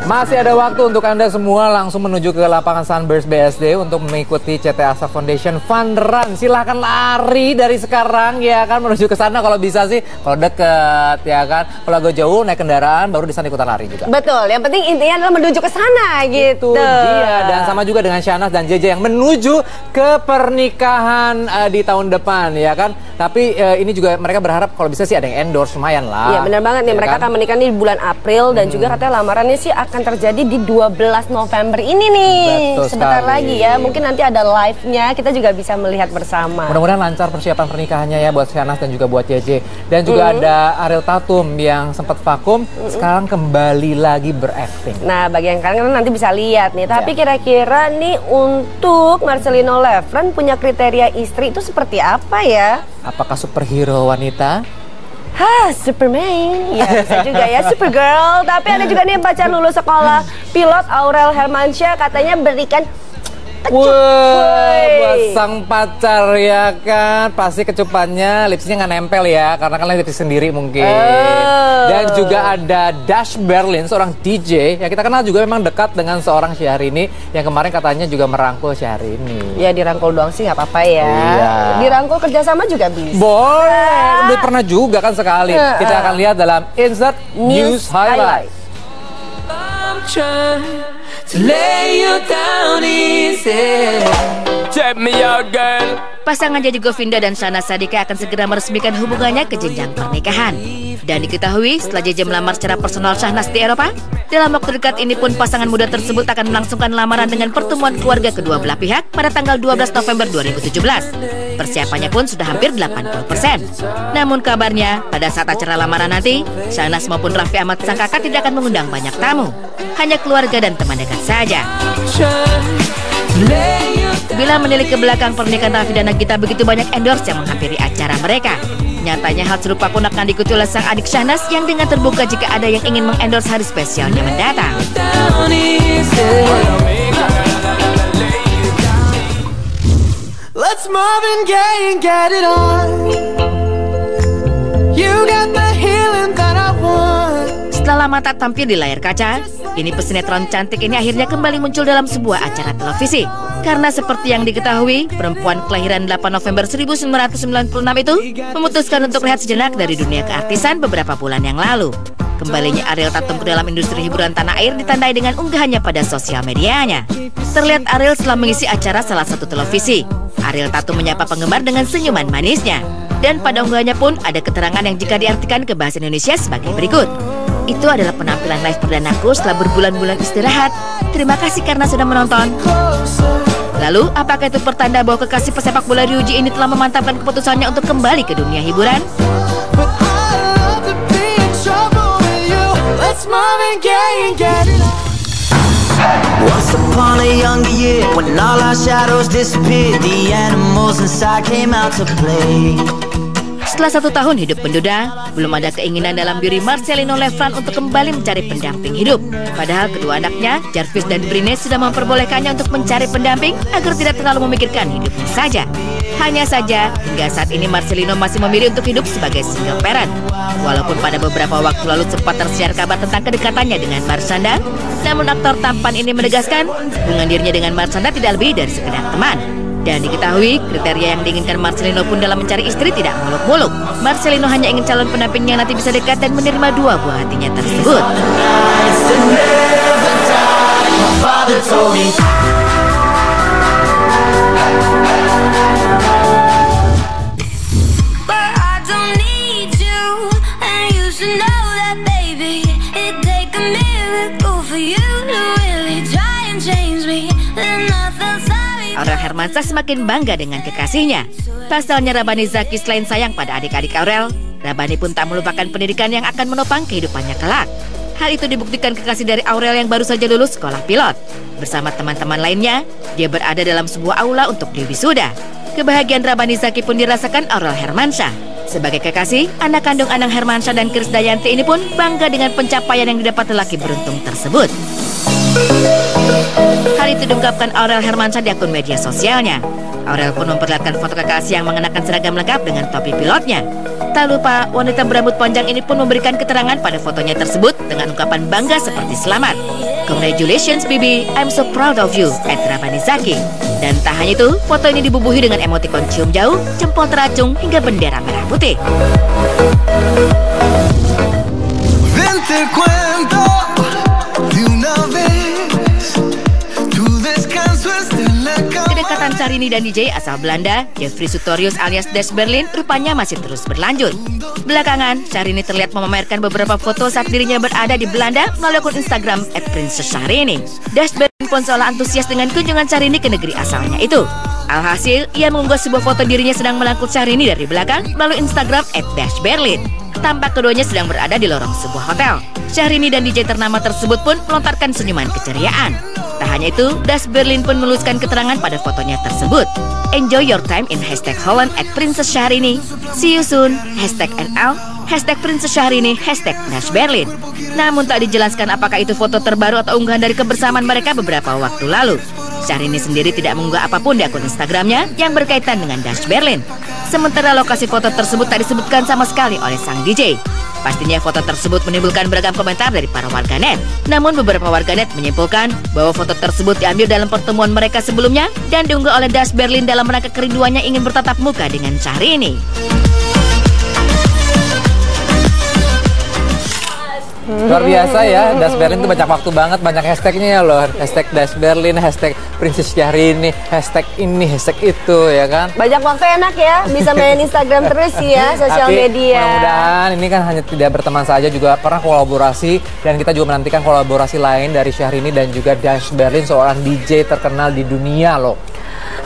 Masih ada waktu untuk Anda semua langsung menuju ke lapangan Sunburst BSD untuk mengikuti CT Asha Foundation Fun Run. Silahkan lari dari sekarang ya kan menuju ke sana kalau bisa sih. Kalau deket ya kan. Kalau agak jauh naik kendaraan baru di sana ikutan lari juga. Betul. Yang penting intinya adalah menuju ke sana gitu. Iya. Dan sama juga dengan Syahnas dan JJ yang menuju ke pernikahan di tahun depan ya kan. Tapi ini juga mereka berharap kalau bisa sih ada yang endorse lumayan lah. Iya benar banget nih. Ya Mereka kan? akan menikah di bulan April dan juga katanya lamarannya sih akan terjadi di 12 November ini nih. Betul Sebentar sekali. lagi ya. Mungkin nanti ada live-nya. Kita juga bisa melihat bersama. Mudah-mudahan lancar persiapan pernikahannya ya buat Syahnas dan juga buat JJ. Dan juga ada Ariel Tatum yang sempat vakum, sekarang kembali lagi berakting. Nah, bagi yang kalian nanti bisa lihat nih. Tapi kira-kira nih untuk Marcelino Lefran punya kriteria istri itu seperti apa ya? Apakah superhero wanita? Hah, Superman. Ya bisa juga ya, Supergirl. Tapi ada juga nih pacar lulus sekolah pilot Aurel Hermansyah katanya berikan Wah, buat sang pacar ya kan. Pasti kecupannya lipsnya nggak nempel ya, karena kan lipstick sendiri mungkin. Dan juga ada Dash Berlin, seorang DJ yang kita kenal juga memang dekat dengan seorang Syahrini yang kemarin katanya juga merangkul Syahrini. Ya dirangkul doang sih nggak apa-apa ya. Iya. Dirangkul kerjasama juga bisa. Boleh, udah pernah juga kan sekali. Kita akan lihat dalam Insert News Highlight. To lay you down easy. Check me out, girl. Pasangan Jaji Govinda dan Syahnas Sadiqah akan segera meresmikan hubungannya ke jenjang pernikahan. Dan diketahui setelah JJ melamar secara personal Syahnas di Eropa, dalam waktu dekat ini pun pasangan muda tersebut akan melangsungkan lamaran dengan pertemuan keluarga kedua belah pihak pada tanggal 12 November 2017. Persiapannya pun sudah hampir 80%. Namun kabarnya, pada saat acara lamaran nanti, Syahnas maupun Raffi Ahmad sang kakak tidak akan mengundang banyak tamu. Hanya keluarga dan teman dekat saja. Bila menilik ke belakang pernikahan Raffi dan Nagita, begitu banyak endorse yang menghampiri acara mereka. Nyatanya hal serupa pun akan diikuti oleh sang adik Syahnas yang dengan terbuka jika ada yang ingin mengendorse hari spesialnya mendatang. Let's Marvin Gaye and get it on. You got the healing that I want. Setelah lama tak tampil di layar kaca, ini pesinetron cantik ini akhirnya kembali muncul dalam sebuah acara televisi. Karena seperti yang diketahui, perempuan kelahiran 8 November 1996 itu memutuskan untuk rehat sejenak dari dunia keartisan beberapa bulan yang lalu. Kembalinya Ariel Tatum ke dalam industri hiburan tanah air ditandai dengan unggahannya pada sosial medianya. Terlihat Ariel setelah mengisi acara salah satu televisi. Ariel Tatum menyapa penggemar dengan senyuman manisnya. Dan pada unggahannya pun ada keterangan yang jika diartikan ke bahasa Indonesia sebagai berikut. Itu adalah penampilan live perdanaku setelah berbulan-bulan istirahat. Terima kasih karena sudah menonton. Lalu, apakah itu pertanda bahwa kekasih pesepak bola Ryuji ini telah memantapkan keputusannya untuk kembali ke dunia hiburan? Once upon a younger year, when all our shadows disappeared, the animals inside came out to play. Setelah 1 tahun hidup menduda, belum ada keinginan dalam diri Marcelino Lefran untuk kembali mencari pendamping hidup. Padahal kedua anaknya, Jarvis dan Brine, sudah memperbolehkannya untuk mencari pendamping agar tidak terlalu memikirkan hidupnya saja. Hanya saja, hingga saat ini Marcelino masih memilih untuk hidup sebagai single parent. Walaupun pada beberapa waktu lalu sempat tersiar kabar tentang kedekatannya dengan Marshanda, namun aktor tampan ini menegaskan hubungan dirinya dengan Marshanda tidak lebih dari sekedar teman. Dan diketahui, kriteria yang diinginkan Marcelino pun dalam mencari istri tidak muluk-muluk. Marcelino hanya ingin calon pendampingnya yang nanti bisa dekat dan menerima dua buah hatinya tersebut. Aurel Hermansyah semakin bangga dengan kekasihnya. Pasalnya Rabani Zaki selain sayang pada adik-adik Aurel, Rabani pun tak melupakan pendidikan yang akan menopang kehidupannya kelak. Hal itu dibuktikan kekasih dari Aurel yang baru saja lulus sekolah pilot. Bersama teman-teman lainnya, dia berada dalam sebuah aula untuk diwisuda. Kebahagiaan Rabani Zaki pun dirasakan Aurel Hermansyah. Sebagai kekasih, anak kandung Anang Hermansyah dan Krisdayanti ini pun bangga dengan pencapaian yang didapat lelaki beruntung tersebut. Hal itu diungkapkan Aurel Hermansyah di akun media sosialnya. Aurel pun memperlihatkan foto kekasih yang mengenakan seragam lengkap dengan topi pilotnya. Tak lupa, wanita berambut panjang ini pun memberikan keterangan pada fotonya tersebut dengan ungkapan bangga seperti selamat. Congratulations Bibi, I'm so proud of you, @Rabanizaki. Dan tak hanya itu, foto ini dibubuhi dengan emotikon cium jauh, jempol teracung, hingga bendera merah putih. Vente cuento de una vez, tu descanso está en la cama. Kedekatan Syahrini dan DJ asal Belanda, Jeffrey Sutorius alias Dash Berlin, rupanya masih terus berlanjut. Belakangan, Syahrini terlihat memamerkan beberapa foto saat dirinya berada di Belanda melalui akun Instagram @princesssyahrini. Dash Berlin pun seolah antusias dengan kunjungan Syahrini ke negeri asalnya itu. Alhasil, ia mengunggah sebuah foto dirinya sedang melangkut Syahrini dari belakang melalui Instagram @dashberlin. Tampak keduanya sedang berada di lorong sebuah hotel. Syahrini dan DJ ternama tersebut pun melontarkan senyuman keceriaan. Tak hanya itu, Dash Berlin pun menuliskan keterangan pada fotonya tersebut. Enjoy your time in #Holland @princesssyahrini. See you soon, #NL, #princesssyahrini, #Dash Berlin. Namun tak dijelaskan apakah itu foto terbaru atau unggahan dari kebersamaan mereka beberapa waktu lalu. Syahrini sendiri tidak mengunggah apapun di akun Instagramnya yang berkaitan dengan Dash Berlin. Sementara lokasi foto tersebut tak disebutkan sama sekali oleh sang DJ. Pastinya foto tersebut menimbulkan beragam komentar dari para warganet. Namun beberapa warganet menyimpulkan bahwa foto tersebut diambil dalam pertemuan mereka sebelumnya dan diunggah oleh Dash Berlin dalam rangka kerinduannya ingin bertatap muka dengan Syahrini. Luar biasa ya, Dash Berlin tuh banyak waktu banget, banyak hashtagnya ya loh. Dash Berlin, Princess Syahrini, ini, itu ya kan. Banyak waktu enak ya, bisa main Instagram terus ya, sosial media. Mudah-mudahan ini kan hanya tidak berteman saja, juga pernah kolaborasi. Dan kita juga menantikan kolaborasi lain dari Syahrini dan juga Dash Berlin, seorang DJ terkenal di dunia loh.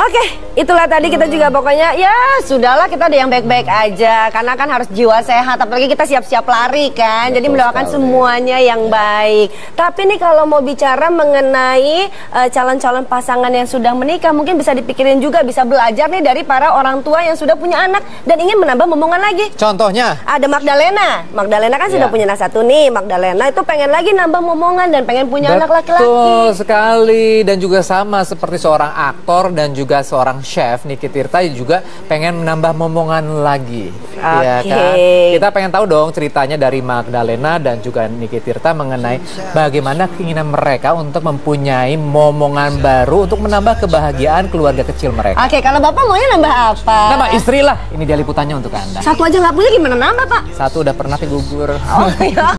Oke, itulah tadi kita juga pokoknya ya sudahlah, kita ada yang baik-baik aja karena kan harus jiwa sehat, apalagi kita siap-siap lari kan. Jadi mendoakan semuanya yang baik. Tapi nih kalau mau bicara mengenai calon-calon pasangan yang sudah menikah, mungkin bisa dipikirin juga, bisa belajar nih dari para orang tua yang sudah punya anak dan ingin menambah momongan lagi. Contohnya? Ada Magdalena kan sudah punya anak satu nih. Magdalena itu pengen lagi nambah momongan dan pengen punya anak laki-laki. Betul sekali, dan juga sama seperti seorang aktor dan juga seorang chef, Niki Tirta juga pengen menambah momongan lagi. Ya kan? Kita pengen tahu dong ceritanya dari Magdalena dan juga Niki Tirta mengenai bagaimana keinginan mereka untuk mempunyai momongan baru untuk menambah kebahagiaan keluarga kecil mereka. Oke, kalau Bapak maunya nambah apa? Nambah istri lah. Ini dia liputannya untuk Anda. Satu aja nggak punya gimana nambah, Pak? Satu udah pernah gugur. Oh, ya.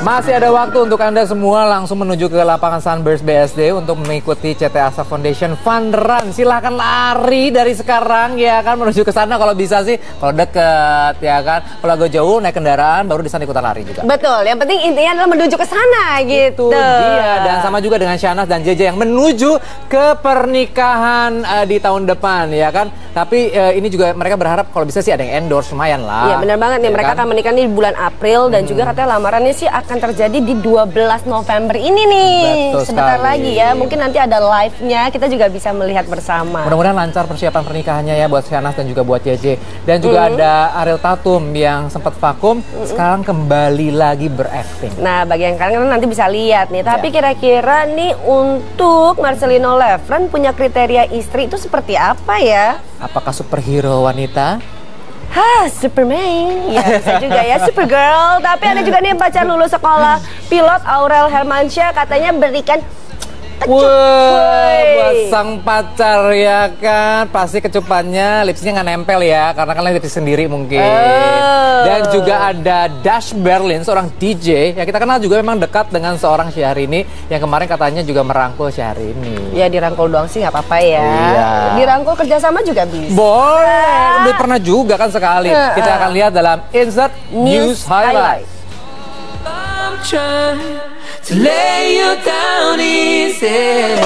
Masih ada waktu untuk Anda semua langsung menuju ke lapangan Sunburst BSD untuk mengikuti CT Asha Foundation Fun Run. Silahkan lari dari sekarang ya kan, menuju ke sana kalau bisa sih. Kalau deket ya kan, kalau agak jauh naik kendaraan baru di sana ikutan lari juga. Betul, yang penting intinya adalah menuju ke sana gitu. Itu dia, dan sama juga dengan Syahnas dan JJ yang menuju ke pernikahan di tahun depan ya kan. Tapi ini juga mereka berharap kalau bisa sih ada yang endorse, lumayan lah. Iya benar banget nih, ya mereka kan? akan menikah nih di bulan April dan juga katanya lamarannya sih akan terjadi di 12 November ini nih. Betul sebentar sekali. lagi ya, mungkin nanti ada live-nya, kita juga bisa melihat bersama. Mudah-mudahan lancar persiapan pernikahannya ya buat Syahnas dan juga buat JJ. Dan juga ada Ariel Tatum yang sempat vakum, sekarang kembali lagi berakting. Nah, bagi yang kalian nanti bisa lihat nih. Tapi kira-kira nih untuk Marcelino Lefren punya kriteria istri itu seperti apa ya? Apakah superhero wanita? Superman, ya bisa juga ya, Supergirl. Tapi ada juga nih pacar lulus sekolah pilot Aurel Hermansyah katanya berikan Wah, buat sang pacar ya kan, pasti kecupannya lipsnya nggak nempel ya, karena kan lipstick sendiri mungkin. Dan juga ada Dash Berlin, seorang DJ yang kita kenal juga memang dekat dengan seorang Syahrini yang kemarin katanya juga merangkul Syahrini. Ya dirangkul doang sih nggak apa-apa ya. Iya. Dirangkul kerjasama juga bisa. Boleh, udah pernah juga kan sekali. Kita akan lihat dalam Insert News Highlight. To lay you down easy.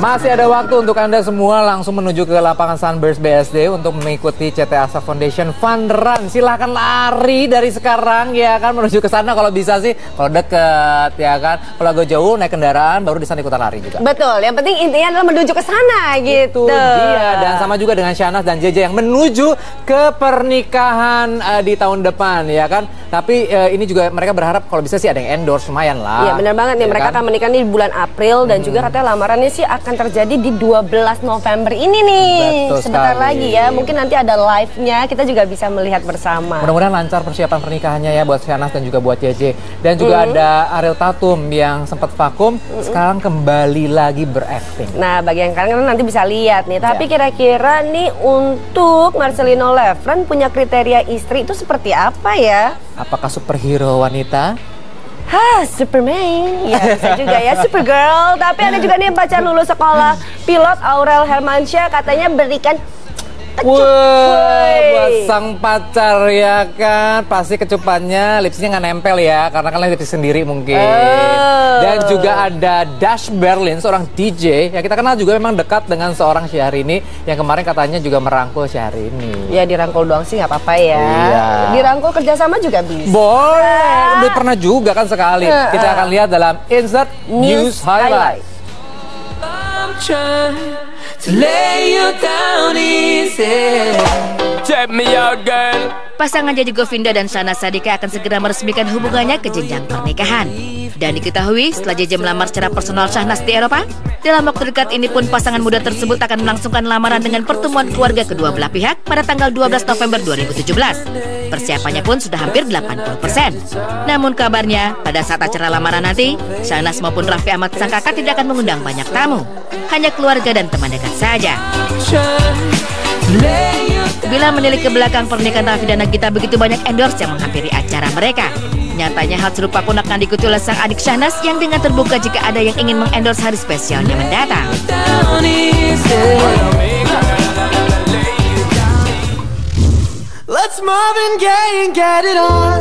Masih ada waktu untuk Anda semua langsung menuju ke lapangan Sunburst BSD untuk mengikuti CT Asha Foundation Fun Run. Silahkan lari dari sekarang ya kan, menuju ke sana kalau bisa sih. Kalau deket ya kan, kalau agak jauh naik kendaraan baru di sana ikutan lari juga. Betul, yang penting intinya adalah menuju ke sana gitu. Itu dia, dan sama juga dengan Syahnas dan JJ yang menuju ke pernikahan di tahun depan ya kan. Tapi ini juga mereka berharap kalau bisa sih ada yang endorse, lumayan lah. Iya benar banget nih, ya mereka kan? akan menikah nih di bulan April dan juga katanya lamarannya sih akan akan terjadi di 12 November ini nih. Betul sebentar sekali. lagi ya, mungkin nanti ada live-nya, kita juga bisa melihat bersama. Mudah-mudahan lancar persiapan pernikahannya ya buat Shahnaz dan juga buat JJ. Dan juga ada Ariel Tatum yang sempat vakum, sekarang kembali lagi berakting. Nah, bagi yang kalian nanti bisa lihat nih. Tapi kira-kira nih untuk Marcelino Lefran punya kriteria istri itu seperti apa ya? Apakah superhero wanita? Hah, Superman. Ya bisa juga ya, Supergirl. Tapi ada juga nih pacar lulus sekolah pilot Aurel Hermansyah katanya berikan Wah, buat sang pacar ya kan, pasti kecupannya lipsnya nggak nempel ya, karena kan lipstick sendiri mungkin. Dan juga ada Dash Berlin, seorang DJ yang kita kenal juga memang dekat dengan seorang Syahrini yang kemarin katanya juga merangkul Syahrini. Ya dirangkul doang sih nggak apa-apa ya. Iya. Dirangkul kerjasama juga bisa. Boleh, udah pernah juga kan sekali. Kita akan lihat dalam Insert News Highlight. To lay you down easy. Check me out, girl. Pasangan Jaji Govinda dan Shahnaz Sadiqah akan segera meresmikan hubungannya ke jenjang pernikahan. Dan diketahui setelah JJ melamar secara personal Shahnaz di Eropa, dalam waktu dekat ini pun pasangan muda tersebut akan melangsungkan lamaran dengan pertemuan keluarga kedua belah pihak pada tanggal 12 November 2017. Persiapannya pun sudah hampir 80%. Namun kabarnya, pada saat acara lamaran nanti, Shahnaz maupun Raffi Ahmad sang kakak tidak akan mengundang banyak tamu. Hanya keluarga dan teman dekat saja. Bila menilik ke belakang pernikahan Raffi dan Nagita, begitu banyak endorse yang menghampiri acara mereka. Nyatanya hal serupa pun akan diikuti oleh sang adik Shahnaz yang dengan terbuka jika ada yang ingin mengendorse hari spesialnya mendatang. Let's Marvin Gaye and get it on.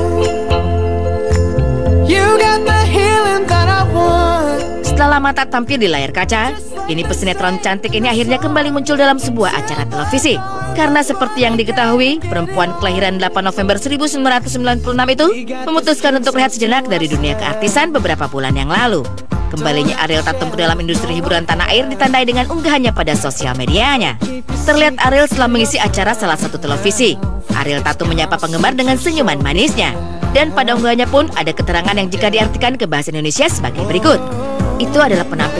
You got the healing that I want. Setelah lama tak tampil di layar kaca, ini pesinetron cantik ini akhirnya kembali muncul dalam sebuah acara televisi. Karena seperti yang diketahui, perempuan kelahiran 8 November 1996 itu memutuskan untuk rehat sejenak dari dunia keartisan beberapa bulan yang lalu. Kembalinya Ariel Tatum ke dalam industri hiburan tanah air ditandai dengan unggahannya pada sosial medianya. Terlihat Ariel setelah mengisi acara salah satu televisi. Ariel Tatum menyapa penggemar dengan senyuman manisnya. Dan pada unggahannya pun ada keterangan yang jika diartikan ke bahasa Indonesia sebagai berikut. Itu adalah penampilan